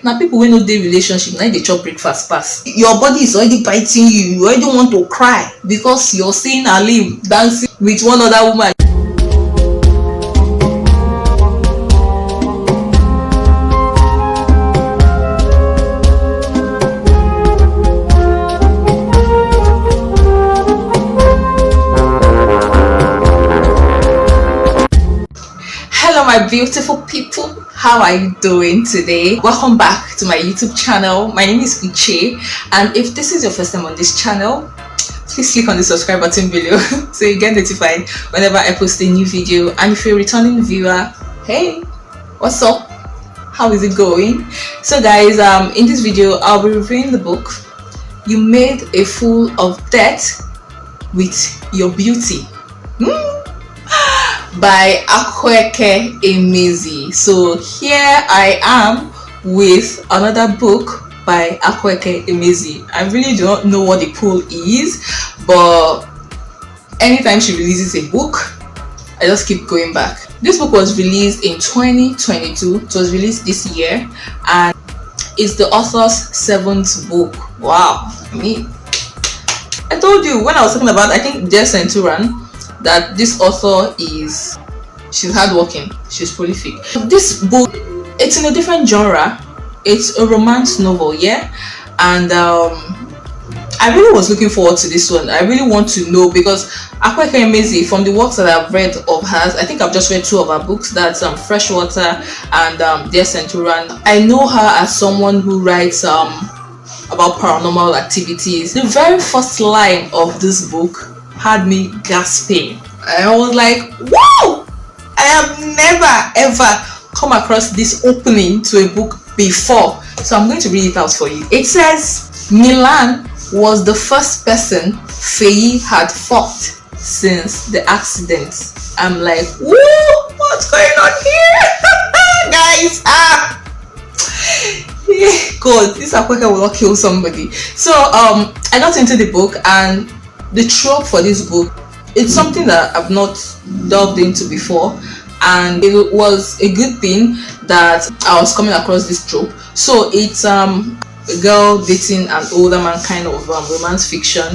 Now people wey no dey relationship, now they chop breakfast pass. Your body is already biting you. You already want to cry because you're seeing Ali dancing with one other woman. Hello my beautiful people, how are you doing today? Welcome back to my YouTube channel. My name is Uche, and if this is your first time on this channel, please click on the subscribe button below so you get notified whenever I post a new video. And if you're a returning viewer, hey, what's up? How is it going? So guys, in this video I'll be reviewing the book You Made a Fool of Death with Your Beauty by Akwaeke Emezi. So here I am with another book by Akwaeke Emezi. I really don't know what the pool is, but anytime she releases a book, I just keep going back. This book was released in 2022. It was released this year, and it's the author's 7th book. Wow. I told you when I was talking about, I think, Dear Centurion, that this author she's hardworking, she's prolific. This book, it's in a different genre. It's a romance novel, yeah, and I really was looking forward to this one. I really want to know, because Akwaeke Emezi, from the works that I've read of hers, I think I've just read 2 of her books, that's Freshwater and Dear Centurion. I know her as someone who writes about paranormal activities. The very first line of this book had me gasping. I was like, wow, I have never ever come across this opening to a book before. So I'm going to read it out for you. It says, Milan was the first person Faye had fucked since the accident. I'm like, whoa, what's going on here? Guys, God, this Akwaeke will not kill somebody. So I got into the book, and the trope for this book, it's something that I've not delved into before, and it was a good thing that I was coming across this trope. So it's a girl dating an older man, kind of romance fiction,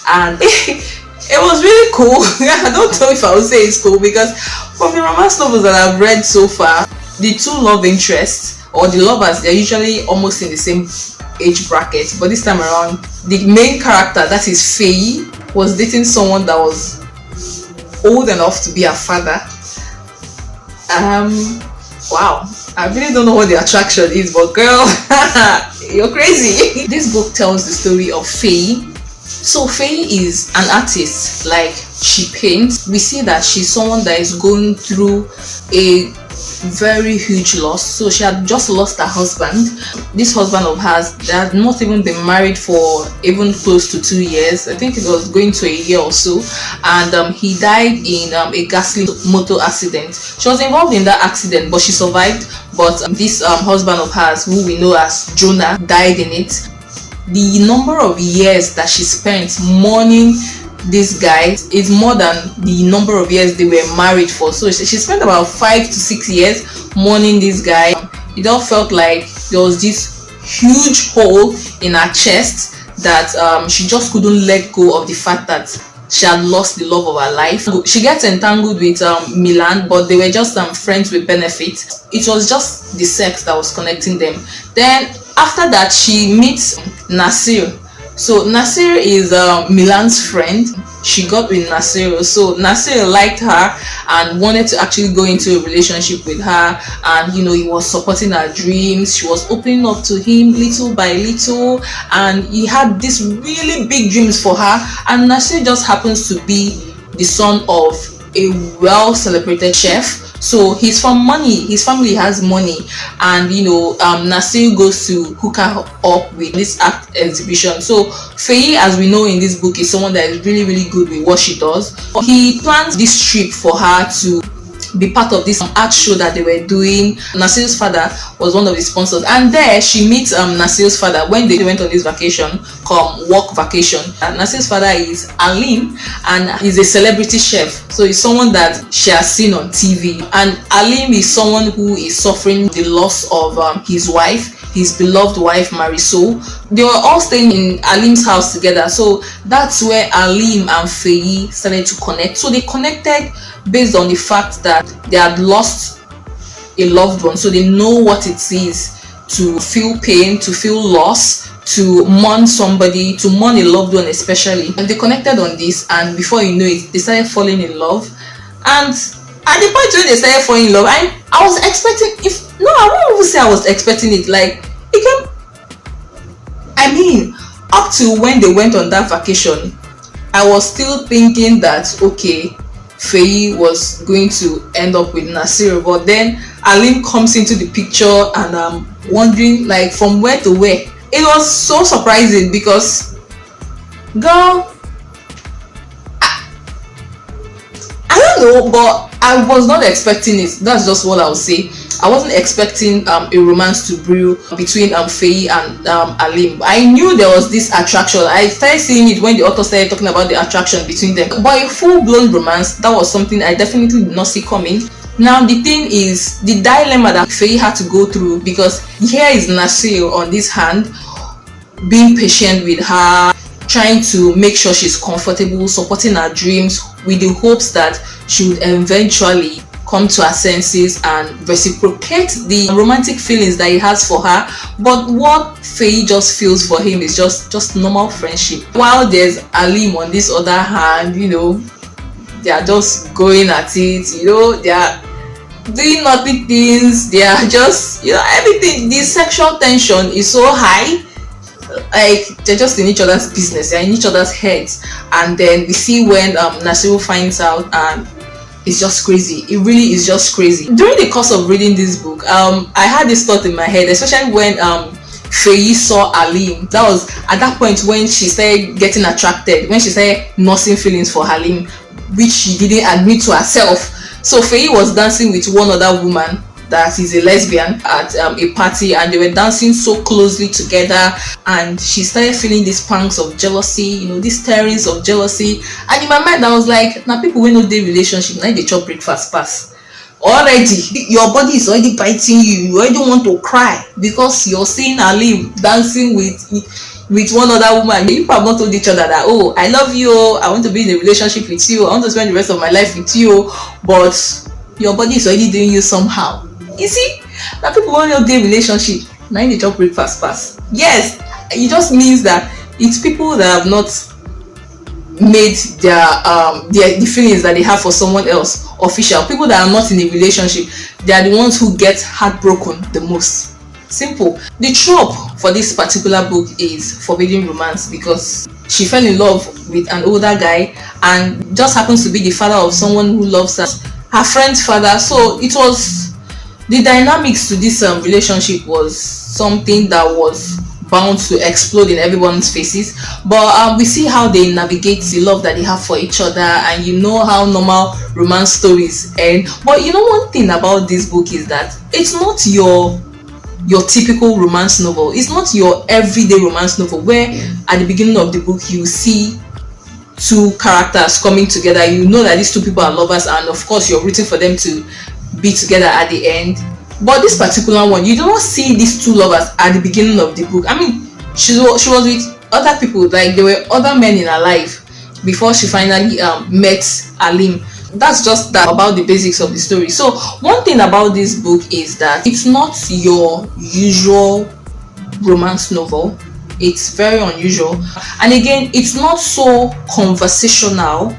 and it was really cool. I don't know if I would say it's cool, because from the romance novels that I've read so far, the 2 love interests, or the lovers, they're usually almost in the same age bracket, but this time around the main character, that is Faye, was dating someone that was old enough to be her father. Wow, I really don't know what the attraction is, but girl, you're crazy. This book tells the story of Faye. So Faye is an artist, like she paints. We see that she's someone that is going through a very huge loss. So she had just lost her husband. This husband of hers, they had not even been married for even close to 2 years. I think it was going to a year or so, and he died in a ghastly motor accident. She was involved in that accident, but she survived. But this husband of hers, who we know as Jonah, died in it. The number of years that she spent mourning this guy is more than the number of years they were married for. So she spent about 5 to 6 years mourning this guy. It all felt like there was this huge hole in her chest that she just couldn't let go of the fact that she had lost the love of her life. She gets entangled with Milan, but they were just friends with benefit. It was just the sex that was connecting them. Then after that, she meets Nasir. So Nasir is Milan's friend. She got with Nasir, so Nasir liked her and wanted to actually go into a relationship with her, and he was supporting her dreams. She was opening up to him little by little, and he had these really big dreams for her. And Nasir just happens to be the son of a well celebrated chef. So he's from money, his family has money, and Nasir goes to hook her up with this art exhibition. So Faye, as we know in this book, is someone that is really, really good with what she does. He plans this trip for her to be part of this art show that they were doing. Nasir's father was one of the sponsors, and there she meets Nasir's father when they went on this vacation, work vacation. And Nasir's father is Alim, and he's a celebrity chef, so he's someone that she has seen on TV. And Alim is someone who is suffering the loss of his wife, his beloved wife Marisol. They were all staying in Alim's house together, so that's where Alim and Feyi started to connect. So they connected based on the fact that they had lost a loved one, so they know what it is to feel pain, to feel loss, to mourn somebody, to mourn a loved one especially. And they connected on this, and before you know it, they started falling in love. And at the point when they started falling in love, I was expecting, I won't even say I was expecting it, like it came, up to when they went on that vacation, I was still thinking that okay, Feyi was going to end up with Nasir, but then Alim comes into the picture, and I'm wondering like from where to where. It was so surprising because, girl, I don't know, but I was not expecting it. That's just what I'll say. I wasn't expecting a romance to brew between Feyi and Alim. I knew there was this attraction. I started seeing it when the author started talking about the attraction between them. But a full-blown romance, that was something I definitely did not see coming. Now the thing is, the dilemma that Feyi had to go through, because here is Nasir on this hand, being patient with her, trying to make sure she's comfortable, supporting her dreams with the hopes that she would eventually come to her senses and reciprocate the romantic feelings that he has for her. But what Feyi just feels for him is just normal friendship, while there's Alim on this other hand, they are just going at it, they are doing naughty things, they are just, everything. The sexual tension is so high, like they're just in each other's business, they're in each other's heads. And then we see when Nasir finds out, and it's just crazy. It really is just crazy. During the course of reading this book, I had this thought in my head, especially when Feyi saw Alim. That was at that point when she started getting attracted, when she started nursing feelings for Alim, which she didn't admit to herself. So Feyi was dancing with one other woman that is a lesbian at a party, and they were dancing so closely together, and she started feeling these pangs of jealousy, these stirrings of jealousy. And in my mind I was like, now people when no dey relationship, now they chop breakfast pass already. Your body is already biting you already want to cry because you're seeing Alim dancing with one other woman. You have not told each other that, oh, I love you, I want to be in a relationship with you, I want to spend the rest of my life with you, but your body is already doing you somehow. You see, that people want your day relationship, now they chop breakfast pass. Yes, it just means that it's people that have not made the feelings that they have for someone else official. People that are not in a relationship, they are the ones who get heartbroken the most. Simple. The trope for this particular book is forbidden romance, because she fell in love with an older guy and just happens to be the father of someone who loves her friend's father. So it was, the dynamics to this relationship was something that was bound to explode in everyone's faces. But we see how they navigate the love that they have for each other, and how normal romance stories end. But one thing about this book is that it's not your typical romance novel. It's not your everyday romance novel where at the beginning of the book you see two characters coming together, that these two people are lovers, and of course you're rooting for them to be together at the end. But this particular one, you do not see these two lovers at the beginning of the book. She was with other people, like there were other men in her life before she finally met Alim. That's just that about the basics of the story. So one thing about this book is that it's not your usual romance novel. It's very unusual, and again, it's not so conversational.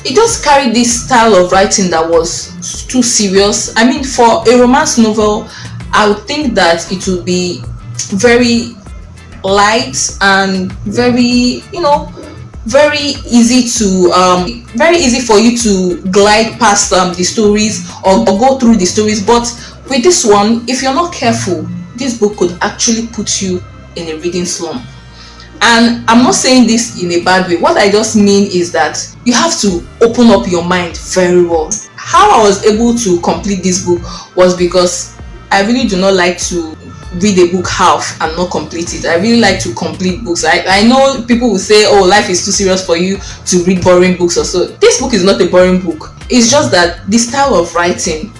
It just carried this style of writing that was too serious. For a romance novel, I would think that it would be very light and very, very easy for you to glide past the stories or go through the stories. But with this one, if you're not careful, this book could actually put you in a reading slump. And I'm not saying this in a bad way. What I just mean is that you have to open up your mind very well. how I was able to complete this book was because I really do not like to read a book half and not complete it. I really like to complete books. I know people will say, oh, life is too serious for you to read boring books or so. This book is not a boring book. It's just that the style of writing,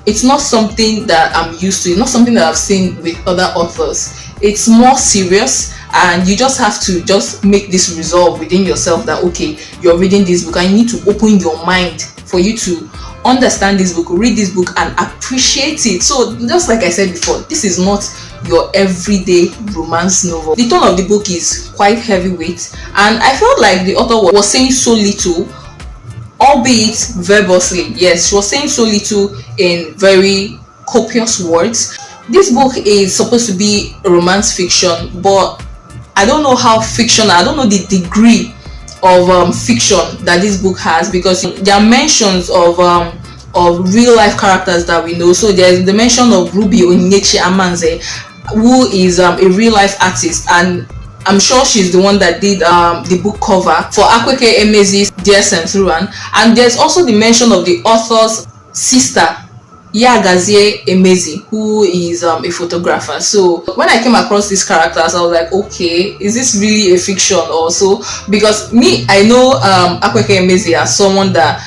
it's not something that I'm used to. It's not something that I've seen with other authors. It's more serious, and you just have to just make this resolve within yourself that okay, you're reading this book and you need to open your mind for you to understand this book, read this book and appreciate it. So just like I said before, this is not your everyday romance novel. The tone of the book is quite heavyweight, and I felt like the author was saying so little, albeit verbously. Yes, she was saying so little in very copious words. This book is supposed to be romance fiction, but I don't know how fictional, I don't know the degree of fiction that this book has, because there are mentions of real life characters that we know. So there's the mention of Ruby Onyinyechi Amanze, who is a real life artist, and I'm sure she's the one that did the book cover for Akwaeke Emezi's Dear Centurion. And there's also the mention of the author's sister, Akwaeke Emezi, who is a photographer. So when I came across these characters, I was like, okay, is this really a fiction also? Because me, I know Akwaeke Emezi as someone that,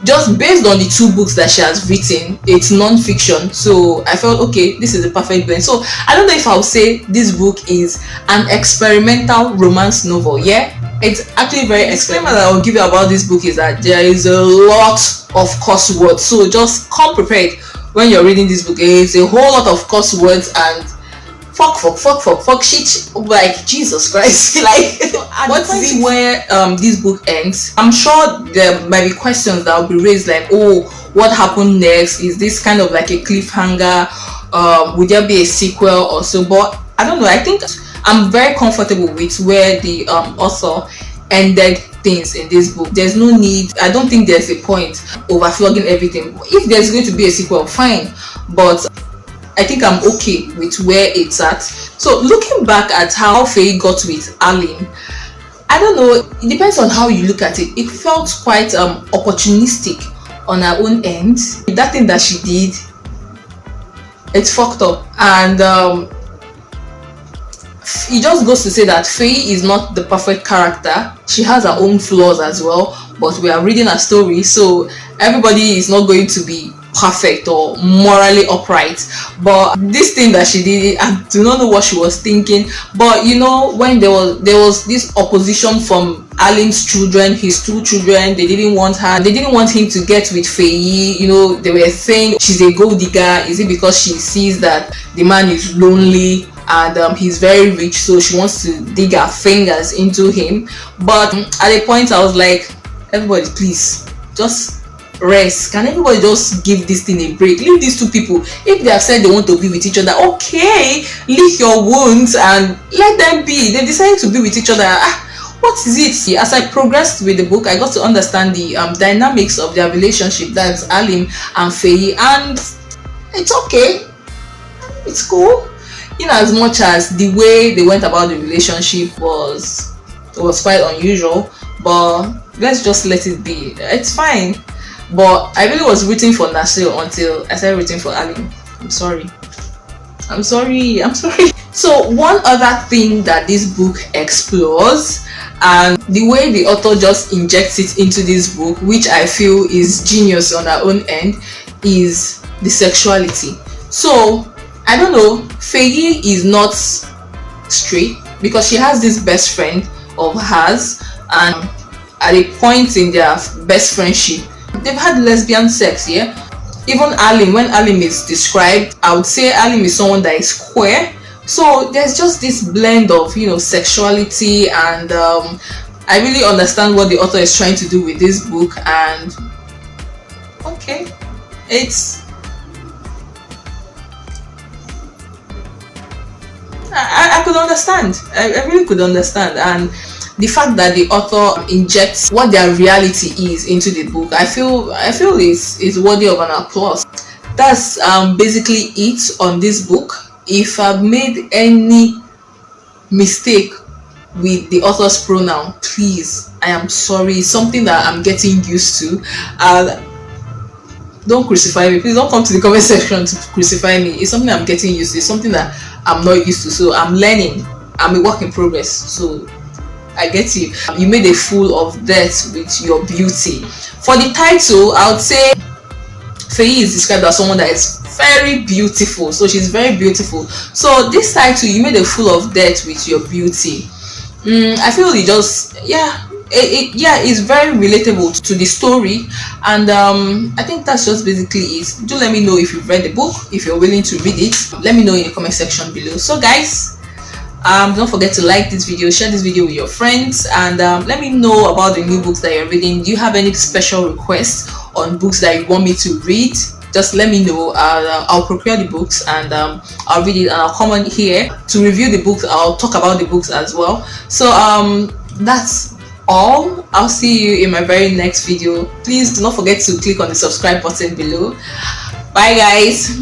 just based on the two books that she has written, it's non-fiction. So I felt okay, this is a perfect blend. So I don't know if I'll say this book is an experimental romance novel. Yeah, it's actually very experimental. That I'll give you about this book is that there is a lot of curse words. So just come prepared when you're reading this book. It's a whole lot of curse words and fuck shit, like Jesus Christ. Like what is it where this book ends? I'm sure there might be questions that will be raised, like, oh, what happened next? Is this kind of like a cliffhanger? Would there be a sequel or so? But I don't know. I think I'm very comfortable with where the author ended things in this book. There's no need, I don't think there's a point overflogging everything. If there's going to be a sequel, fine, but I think I'm okay with where it's at. So looking back at how Faye got with Alim, I don't know, it depends on how you look at it. It felt quite opportunistic on her own end. That thing that she did, it's fucked up. And it just goes to say that Faye is not the perfect character. She has her own flaws as well, but we are reading a story, so everybody is not going to be perfect or morally upright. But this thing that she did, I do not know what she was thinking. But you know, when there was this opposition from Alim's children, his two children, they didn't want her, they didn't want him to get with Faye. You know, they were saying she's a gold digger. Is it because she sees that the man is lonely and he's very rich, so she wants to dig her fingers into him? But at a point I was like, everybody please just rest. Can everybody just give this thing a break? Leave these two people. If they have said they want to be with each other, okay, lick your wounds and let them be. They decided to be with each other. What is it? As I progressed with the book, I got to understand the dynamics of their relationship, that's Alim and Faye, and it's okay, it's cool, in as much as the way they went about the relationship was quite unusual. But let's just let it be. It's fine. But I really was rooting for Nasir until I started rooting for Alim. I'm sorry. So one other thing that this book explores, and the way the author just injects it into this book, which I feel is genius on her own end, is the sexuality. So I don't know, Faye is not straight because she has this best friend of hers, and at a point in their best friendship, they've had lesbian sex. Yeah, even Alim, when Alim is described, I would say Alim is someone that is queer. So there's just this blend of, you know, sexuality, and I really understand what the author is trying to do with this book. And okay, I could understand. I really could understand. And the fact that the author injects what their reality is into the book, I feel is worthy of an applause. That's basically it on this book. If I've made any mistake with the author's pronoun, please, I am sorry. It's something that I'm getting used to. Don't crucify me. Please don't come to the comment section to crucify me. It's something I'm getting used to. It's something that I'm not used to. So I'm learning. I'm a work in progress. So I get you. You made a fool of death with your beauty. For the title, I would say Faye is described as someone that is very beautiful. So she's very beautiful. So this title, you made a fool of death with your beauty. I feel it just, yeah, it's very relatable to the story, and I think that's just basically it. Do let me know if you've read the book, if you're willing to read it. Let me know in the comment section below. So guys, don't forget to like this video, share this video with your friends, and let me know about the new books that you're reading. Do you have any special requests on books that you want me to read? Just let me know. I'll procure the books, and I'll read it, and I'll come on here to review the books. I'll talk about the books as well. So that's all. I'll see you in my very next video. Please do not forget to click on the subscribe button below. Bye guys.